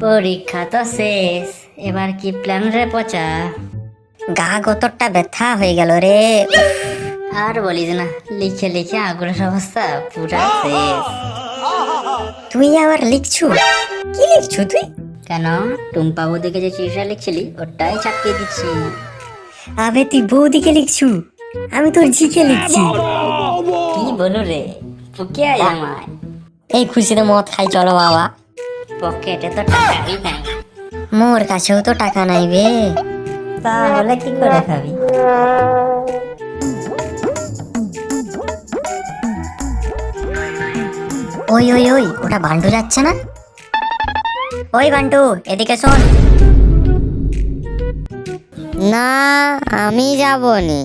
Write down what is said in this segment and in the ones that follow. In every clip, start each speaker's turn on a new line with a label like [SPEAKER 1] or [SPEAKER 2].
[SPEAKER 1] পরীক্ষা তো শেষ, এবার কি প্ল্যান রে পচা?
[SPEAKER 2] গা গতরটা ব্যথা হয়ে গেল রে।
[SPEAKER 1] আর বলিস না, লিখে লিখে আগ্রহ অবস্থা পুরা শেষ।
[SPEAKER 2] তুই আবার লিখছু? কি লিখছু তুই?
[SPEAKER 1] কেন, টুম্পা বৌদিকে যে চিঠিটা লিখছিলি ওটাই চাপিয়ে দিচ্ছি।
[SPEAKER 2] আবে তুই বৌদিকে লিখছু, আমি তোর ঝিকে লিখছি।
[SPEAKER 1] কি বলো রে, ফুকে আয় আমায়।
[SPEAKER 2] এই খুশিতে মদ খাই চলো বাবা।
[SPEAKER 1] পকেটে তো টাকাই নাই।
[SPEAKER 2] মোর কাছেও তো টাকা নাই বে।
[SPEAKER 1] তাহলে কি করে খাবি?
[SPEAKER 2] ওই ওই ওই, ওটা বান্টু যাচ্ছে না? ওই বান্টু, এদিকে শোন।
[SPEAKER 3] না, আমি যাবনি।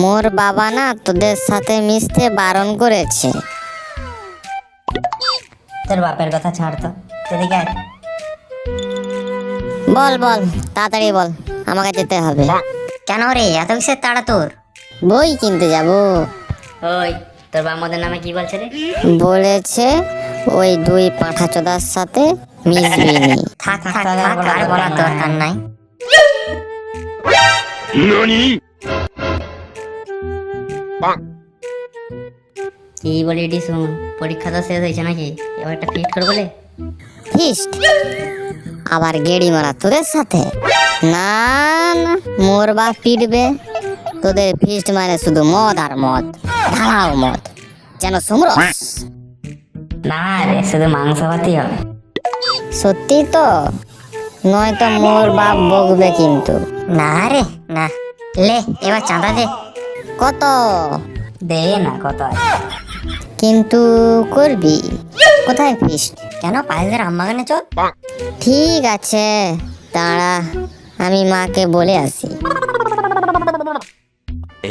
[SPEAKER 3] মোর বাবা না তোদের সাথে মিশতে বারণ করেছে।
[SPEAKER 1] তোর বাপের কথা ছাড় তো, এদিকে আয়।
[SPEAKER 3] বল বল, তাড়াতাড়ি বল, আমাকে যেতে হবে।
[SPEAKER 2] কেন রে, এত কিসের তাড়া তোর?
[SPEAKER 3] বই কিনতে যাব।
[SPEAKER 1] ওই, তোর বামদের নামে কি বলছে রে?
[SPEAKER 3] বলেছে ওই দুই পাঁঠাচোদার সাথে মিশবি নি।
[SPEAKER 2] থাক থাক থাক, আর বলার দরকার নাই।
[SPEAKER 1] কি বলি এটি শুন, পরীক্ষা তো শেষ হয়েছে নাকি, এবার একটা ফিট করে বলে।
[SPEAKER 3] ফিস্ট? আবার গেড়ি মারা তোদের সাথে? না না, মোর বাপ পিটবে। তোদের ফিস্ট মানে শুধু মদ আর মদ, ঢালাও মদ, যেন সুমরস।
[SPEAKER 1] না রে, শুধু মাংস ভাতই হবে।
[SPEAKER 3] সত্যি তো? নয়তো মোর বাপ বকবে কিন্তু।
[SPEAKER 2] না রে না, লে এবার চাঁদা দে।
[SPEAKER 3] কত?
[SPEAKER 1] দে না, কত আছে?
[SPEAKER 3] কিন্তু করবি কোথায় ফিস্ট?
[SPEAKER 2] কেন, পায়েলের আমবাগানে চল।
[SPEAKER 3] ঠিক আছে, দাঁড়া, আমি মাকে বলে আসি।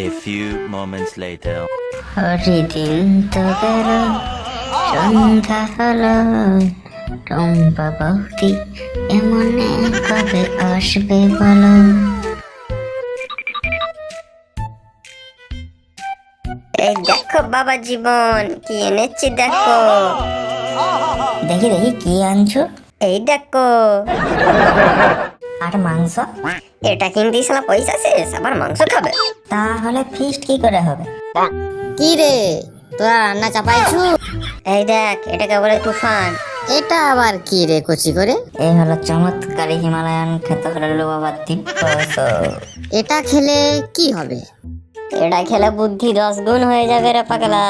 [SPEAKER 4] A few moments later.
[SPEAKER 1] হরিদিন তো গেল, সন্ধ্যা হলো, টম্পা বৌদি এমনে কবে আসবে বলো?
[SPEAKER 2] এই দেখো বাবা জীবন, কি এনেছি দেখো।
[SPEAKER 1] দেখি দেখি কি আনছো।
[SPEAKER 2] এই দেখো।
[SPEAKER 1] আর মাংস?
[SPEAKER 2] এটা কিনতে শালা পয়সা শেষ, আবার মাংস খাবে?
[SPEAKER 1] তাহলে ফিস্ট কি করে হবে?
[SPEAKER 3] কি রে, তোরা রান্না চাপাইছু?
[SPEAKER 2] এই দেখ, এটাকে বলে তুফান।
[SPEAKER 3] এটা আবার কি রে কচি করে?
[SPEAKER 1] এই হলো চমৎকারী হিমালয়ান খেতে হলো বাবা দিব্যস।
[SPEAKER 3] এটা খেলে কি হবে?
[SPEAKER 2] এটা খেলে বুদ্ধি 10 গুণ হয়ে যাবে রে পাগলা।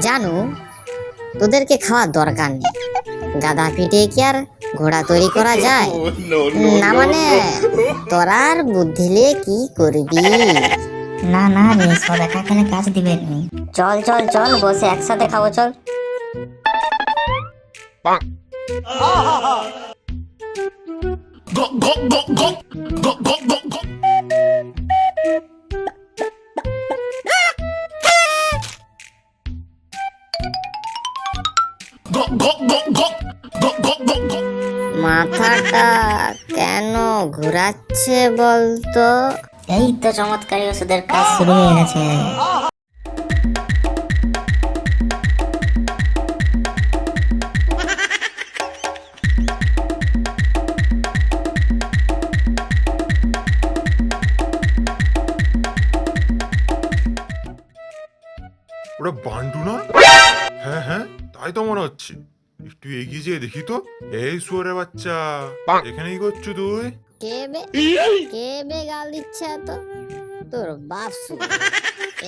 [SPEAKER 3] জানু, তোদেরকে খাওয়ার দরকার নেই। গাধা পিটিয়ে কি আর ঘোড়া তৈরি করা যায়? না মানে, তোরা আর বুদ্ধি নিয়ে কি করবি?
[SPEAKER 1] না না রে, সব একা খেলে কাজ দিবে নি।
[SPEAKER 2] চল চল চল, বসে একসাথে খাবো চল।
[SPEAKER 3] মাথাটা কেন ঘোরাচ্ছে বলতো?
[SPEAKER 1] এই তো চমৎকারী ওষুধের কাজ শুরু হয়ে গেছে।
[SPEAKER 5] ওটা বান্টু না? হ্যাঁ হ্যাঁ, তাই তো মনে হচ্ছে। একটু এগিয়ে যেয়ে দেখি তো। এই শুয়োরের বাচ্চা, এখানে কি করছো তুই?
[SPEAKER 3] কে বে গাল দিচ্ছে এত? তোর বাপ শুনে।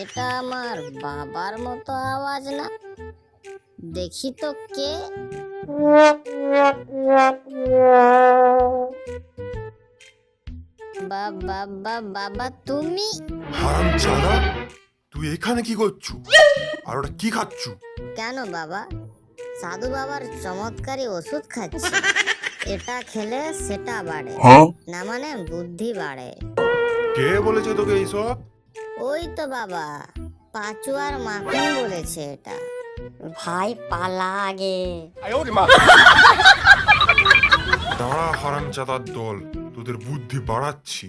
[SPEAKER 3] এটা আমার বাবার মতো আওয়াজ না? দেখি তো কে। বাবা তুমি?
[SPEAKER 5] হারামজাদা, তুই এখানে কি করছো? আর ওটা কি খাচ্ছু?
[SPEAKER 3] কেন বাবা, সাধু বাবার চমৎকারী ওষুধ খাচ্ছি। এটা খেলে সেটা বাড়ে, না মানে বুদ্ধি বাড়ে।
[SPEAKER 5] কে বলেছে তোকে এইসব?
[SPEAKER 3] ওই তো বাবা, পাঁচু আর মাখন বলেছে এটা।
[SPEAKER 2] ভাই পালা আগে।
[SPEAKER 5] দাঁড়া হারামজাদার দল, তোদের বুদ্ধি বাড়াচ্ছি।